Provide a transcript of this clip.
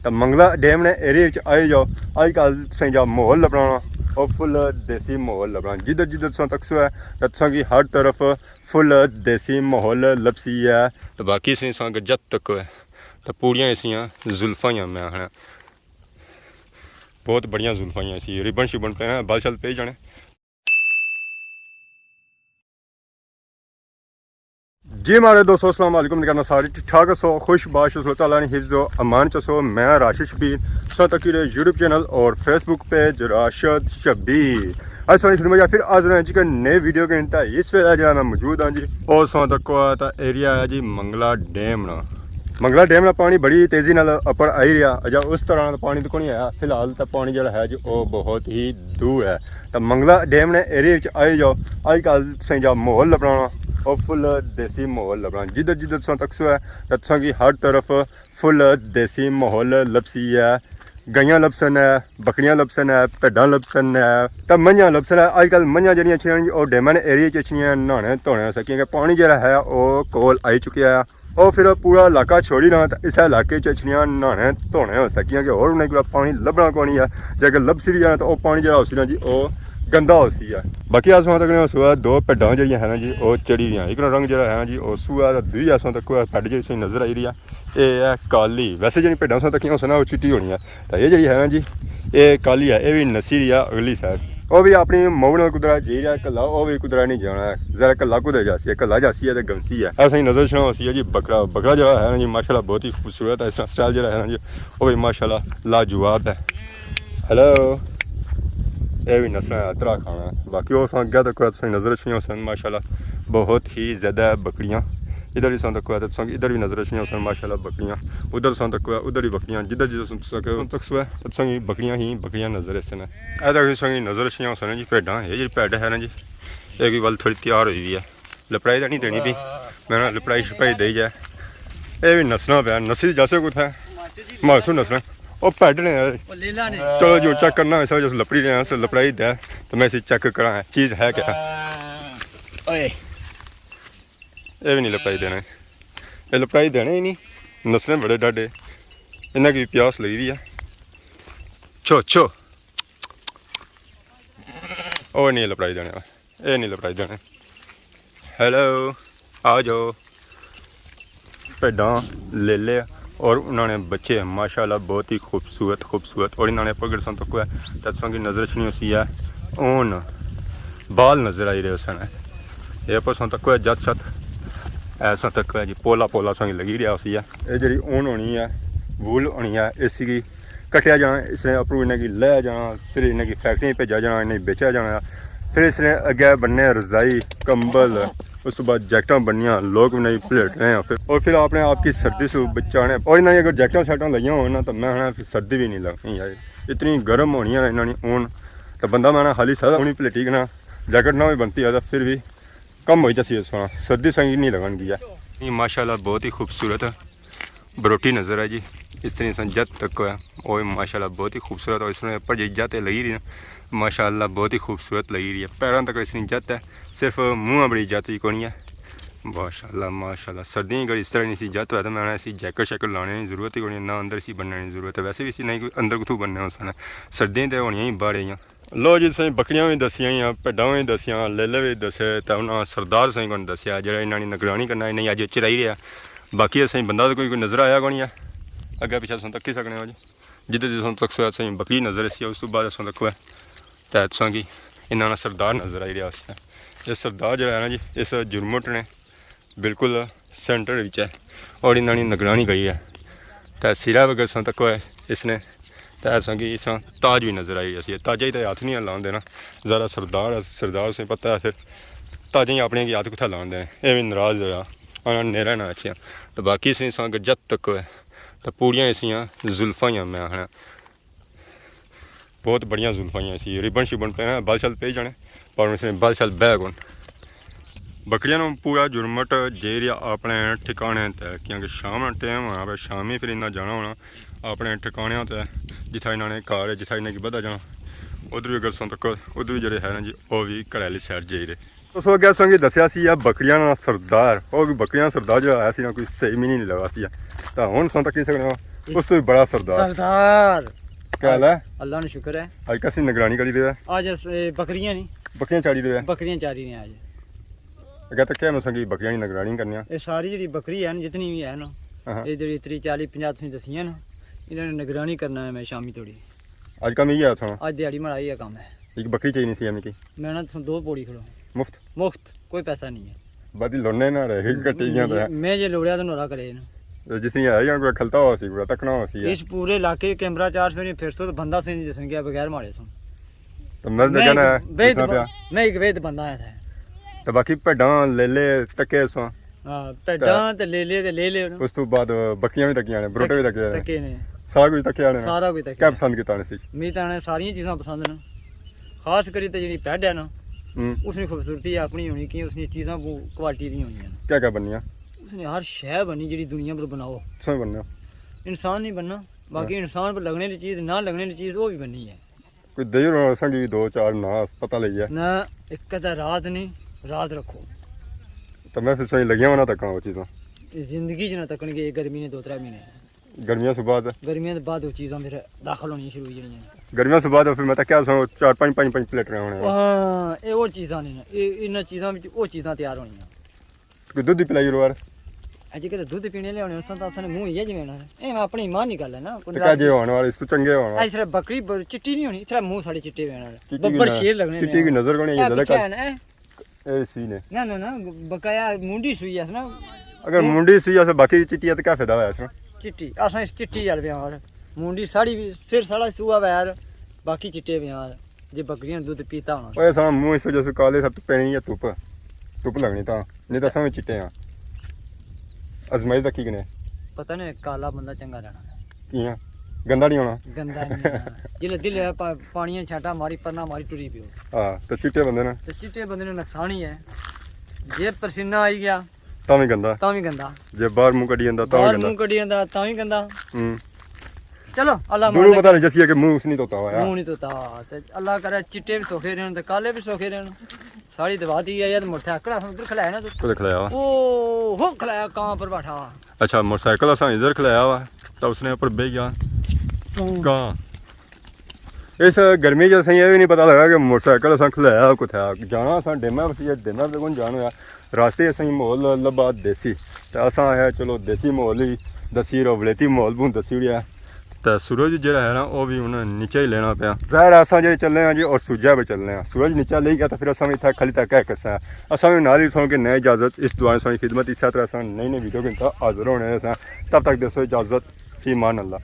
तो मंगला डैम ने area I जाओ अजकल तुसें जा माहौल लभना और फुल देसी माहौल लभना जिधर जिधर तुसें तक है तुसें कि हर तरफ फुल देसी माहौल लभसी है। तो बाकी असें जद तक है तो पूरियां ऐसियां जुल्फां मैं आखना बहुत बढ़िया जुल्फां ऐसी रिबन शिबन पे हैं बाल शल पे जाने। जी हमारे दोस्तों अस्सलाम वालेकुम करना सारे ठीक ठाक सो खुश बाश ताला ने हिफ्ज़ो अमान चसो मैं राशिद शबीर सो तक यूट्यूब चैनल और फेसबुक पेज राशिद शबीर आज सारी फिल्म या फिर आज जी का नए वीडियो के इंतहा इस वेला जो मैं मौजूद हाँ जी और सो तक एरिया है जी मंगला डैम ना मंगला डैम का पानी बड़ी तेज़ी नाल अपर आई रहा अजा उस तरह का पानी तो कोई आया फिलहाल तो पानी जो है जी वो बहुत ही दूर है। तो मंगला डैम ने एरिया आई जाओ अजकल तुसें जा माहौल लभना और फुल देसी माहौल लभना जिधर जिधर तुसें तक है तो तुसें कि हर तरफ फुल देसी माहौल लभसी है। गाइयां लभसन है बकरियां लभसन है भेडां लभसन है तो मंझां लभसन है। अजकल मंझां जड़ियां अच्छियां और डैम ने एरिया च अच्छियां नहाने धोने सकियां पानी जो है वो कोल आई चुकिया है और फिर पूरा इलाका छोड़ी ना तो इस इलाके अच्छियां नहाने धोने हो सकियां कि होर उन्हें पानी लभना कौन है जे अगर लभसी भी जाना तो वह पानी जो उसी ना जी वो गंदा होसी है। बाकी आसों तक सूआ दो भेडां जड़ियां है ना जी वो चढ़ी रही एक रंग जो है ना जी वो सूआ दूई आसों तक भैड जी नज़र आई रही है ये है काली वैसे जी भेडां सौ तक ना वो चिट्टी होनी है तो ये जी है ना जी ये काली है ये भी नसी रही है अगली साइड वो भी अपनी मोड़ कुदरा जी रहा कला वो भी कुदरा नहीं जाना है जरा कला कुदर जासी है कला जासी है तो गमसी है ऐसा ही नजर छना होती है जी बकरा बकरा जो है ना जी माशाल्लाह बहुत ही खूबसूरत है इसका स्टाइल जो है ना जी वो भी माशाल्लाह लाजवाब है। हेलो ये भी नस्ल है अतरा खाना बाकी वो अगर तक नजर अच्छी सन माशाल्लाह बहुत ही ज़्यादा बकरियाँ इधर भी तक है इधर भी नजर अच्छी सन माशाल्लाह बकरियाँ उधर तक है उधर ही बकरियाँ जिधर जिधर तक है बकरियाँ ही बकरियाँ नजर सन है नजर अच्छी सन जी भेडां ये जी भेड है ना जी एक भी गल थोड़ी तैयार हुई है लपड़ाई तो नहीं देनी भी मैं ना लपड़ाई शपड़ाई दे जाए ये भी नसना पाया नसी जैसे कुछ है मासू नसना वो पैड ने चलो जो चेक करना है जो लपड़ी रहे लपड़ाई दे तो मैं इसे चेक करा चीज़ है क्या ये भी नहीं लपड़ाई देना ये लपड़ाई देने ही नहीं नस्लें बड़े डाडे इन्हें की प्यास लगी दी है छो छो वो नहीं लपड़ाई देने ये नहीं लपड़ाई देने। हेलो आ जाओ भेडां ले ले और उन्होंने बच्चे माशाल्लाह बहुत ही खूबसूरत और इन्होंने पगड़ सन तक है तत्सों की नज़र छनी उसी है ऊन बाल नज़र आई रहे उसन ये पर सन तक है जत सत ऐसा तक है जी पोला पोला संग लगी रहा उसी है ये जी ऊन होनी है वूल होनी है इसकी कटिया जाना इसने अपरू इन्हें लै जाना फिर इन्हें फैक्ट्री भेजा जाना इन्हें बेचा जाना फिर इसने अगे बनने रजाई कंबल उस बाद जैकटा बनिया लोग नहीं पलेट रहे हैं और फिर आपने आपकी सर्दी से बचाने और इन्हें अगर जैकटा शैकटा लगिया हो ना तो मैं ना फिर सर्दी भी नहीं लगनी है इतनी गर्म होनी है इन्होंने ऊन तो बंदा मैं खाली सारा ऊनी पलेटी ना जैकेट ना भी बनती है तो फिर भी कम हो जाती है सोना सर्दी संगी नहीं लगन गया। ये माशाल्लाह बहुत ही खूबसूरत बरोटी नज़र है जी इस तरह से जत तक है और माशाल्लाह बहुत ही खूबसूरत और इसमें ऊपर जी जत लगी रही है माशाल्लाह बहुत ही खूबसूरत लगी रही है पैरों तक इसकी जत है सिर्फ मुँह बड़ी जत ही कोनी है माशाल्लाह सर्दी अगर इस तरह नहीं जत है तो मैं इसी जैकेट शैकेट लाने की जरूरत ही कोनी ना अंदर इसी बनने की जरूरत है वैसे भी इसी नहीं कोई अंदर कुथू बनने हो सन सर्दियाँ तो होनी ही बाहर ही लो जी तुसें बकरियां भी दसियां भेडां भी दसियां लेले भी दसे तो उन्हें सरदार तुसें को दसिया जो इन्होंने निगरानी करना इन्हें अज चराई रहा बाकी असें बंदा तो कोई नज़र आया कौन है अगर पिछले तुम तक्की सकने हो जी जिधर जिधर तक असें बकरी नज़र आई उस बाद असें तक तो तुसें कि इन्होंने सरदार नज़र आई रहा उसने ये सरदार जो है ना जी इस जुर्मुट ने बिल्कुल सेंटर है और इन्होंने निगरानी करी है तो सिरा अगर तुम तक इसने तो ऐसा कि इस ताज भी नज़र आई असी ताजा ही तो हाथ नहीं लान देना ज़रा सरदार से पता है फिर ताजा ही अपने की हाथ कुत्थै लान देना ये भी नाराज़ होया उन्होंने नहीं रहना अच्छियाँ। तो बाकी इसने अगर जद तक है तो पूरियां ऐसियां जुल्फां मैं आखना बहुत बढ़िया जुल्फां ऐसी रिबन शिबन पे हैं बाल शल पे जाने पर इसने बाल शल बह कौन बकरियां पूरा जुर्मट जे रहा अपने ठिकाने तय क्योंकि शाम टाइम होना शामी फिर इन्ना जाना होना अपने ठिकाने ते जिथे इन्होंने घर जिथे इन्हें बधा जाना उधर भी अगर सुन तक उधर भी जोड़े है ना जी वो भी घर वाली सैड जाई रहे उस अगर संगी दसिया बकरियां ना सरदार वो बकरियां सरदार जो है कोई सही भी नहीं लगा सी तो हूँ सुन तक सकना उस तो भी बड़ा सरदार सरदार क्या हाल है अल्लाह ने शुक्र है आज कैसी निगरानी करी दे आज बकरियां नहीं बकरियां चाड़ी दे बकरियां चारी ने आज कहते क्या मैं संगी बकरियां की निगरानी करनी ये सारी जी बकरी है जितनी भी है ना ये जी 30 40 50 तुसीं दसियां ना इन्होंने निगरानी करना है मैं शामी थोड़ी आज कम यही आता आज दिहाड़ी मड़ाई है काम है एक बकरी चाहिए नहीं सी हमें की मैं ना तुम 2 पौड़ी खड़ो मुफ्त मुफ्त कोई पैसा नहीं है बादी लोने ना रहे कटी गया तो मैं जे लोड़िया तो नोरा करे ना जिस है या कोई खलता हुआ सी पूरा तकना हुआ सी इस पूरे इलाके कैमरा चार्ज फिर फिर तो बंदा से नहीं दसन गया बगैर मारे सुन तो मैं तो कहना मैं एक वेद बंदा आया था तो बाकी भेडां ले ले तके सो हां भेडां ते ले ले उस तो बाद बकरियां भी तकियां ने बरोटे भी तके ने सारा कुछ तकिया ने सारा कुछ तके क्या पसंद कीता ने सी मैं ताने सारी चीज़ां पसंद ने खास करी ते जेडी पैड है ना उसकी खूबसूरती अपनी होनी कि उसकी चीज़ां क्वालिटी दी होनी है क्या क्या बननिया उसने हर शय बनी जेडी दुनिया पर बनाओ सब बनना इंसान नहीं बनना बाकी इंसान पर लगने की चीज़ ना लगने की चीज़ वो भी बननी है कोई दे रो संगी 2 4 ना पता लग गया ना एक कदा रात नहीं रात रखो तो मैं फिर सही लगिया होना तक वो चीज़ां जिंदगी च ना तकन के गर्मी ने 2 3 महीने गर्मियां से बाद वो चीज़ां फिर दाखल होनी शुरू हो जानियां गर्मियां से बाद फिर मैं क्या सो 4 5 प्लेट रहे होने हां ये वो चीज़ां नहीं ना इन चीज़ां विच वो चीज़ां तैयार होनियां कोई दूध पिलाई रो यार अजे के दूध पीने ले होने उस तां मुंह ही जिवें ना ए मैं अपनी मां नहीं गल है ना क्या जे होने वाले इस चंगे होने ऐ सिर्फ बकरी चिट्टी नहीं होनी सिर्फ मुंह साड़े चिट्टे वेना बब्बर शेर लगने चिट्टी की नजर कोनी ये लड़का ए सी ने ना बकाया मुंडी सुई है ना अगर मुंडी सी ऐसे बाकी चिट्टी है तो क्या फायदा है इसमें चिट्टी असां इस चिट्टी यार यार मुंडी साड़ी सिर साड़ा सुआ यार बाकी चिट्टे यार जे बकरियां दूध पीता होना ओए सा मुंह इस वजह से काले सब पेनी है धुप लगनी ता नहीं तो सब चिट्टे हैं अजमाई तक की ने पता नहीं काला बंदा चंगा रहना किया गंदा नहीं होना गंदा नहीं जिले दिल पानी छाटा मारी परना मारी टुरी पियो हां तो चिट्टे बंदे ने नुकसान ही है जे पसीना आई गया तां भी गंदा जे बाहर मुंह कड़ी जांदा तां भी गंदा चलो अल्लाह दूर पता नहीं जैसी है कि मुंह नहीं धोता हुआ मुंह नहीं धोता ते अल्लाह करे चिट्टे भी सोखे रहन ते काले भी सोखे रहन साड़ी दवा दी है यार मोटरसाइकिल अस उधर खलाया ना तो खलाया ओ हो खलाया कहां पर बैठा अच्छा मोटरसाइकिल अस इधर खलाया हुआ तो उसने ऊपर बैठ गया कहां इस गर्मी जैसे ये भी नहीं पता लगा कि मोटरसाइकिल अस खलाया कुछ जाना अस डेमा डेमा पे कौन जाना रास्ते असें माहौल लब्भा देसी तो अस आया चलो देसी माहौल ही दसी रोवलेती माहौल बूं दसी ओड़िया तो सूरज जो है ना वो भी उन्हें नीचे ही लेना पाया ज़ाहिर अस जो चलने हैं जी और सूरजा पे चलने हैं सूरज नीचा ले गया तो फिर असा इतना खाली तक कह कर असा भी नाल ही सो कि नई इजाज़त इस दुआ सारी खिदमत इस तरह नई वीडियो के हाजिर होने तब तक दसो इजाज़त फी मान अल्लाह।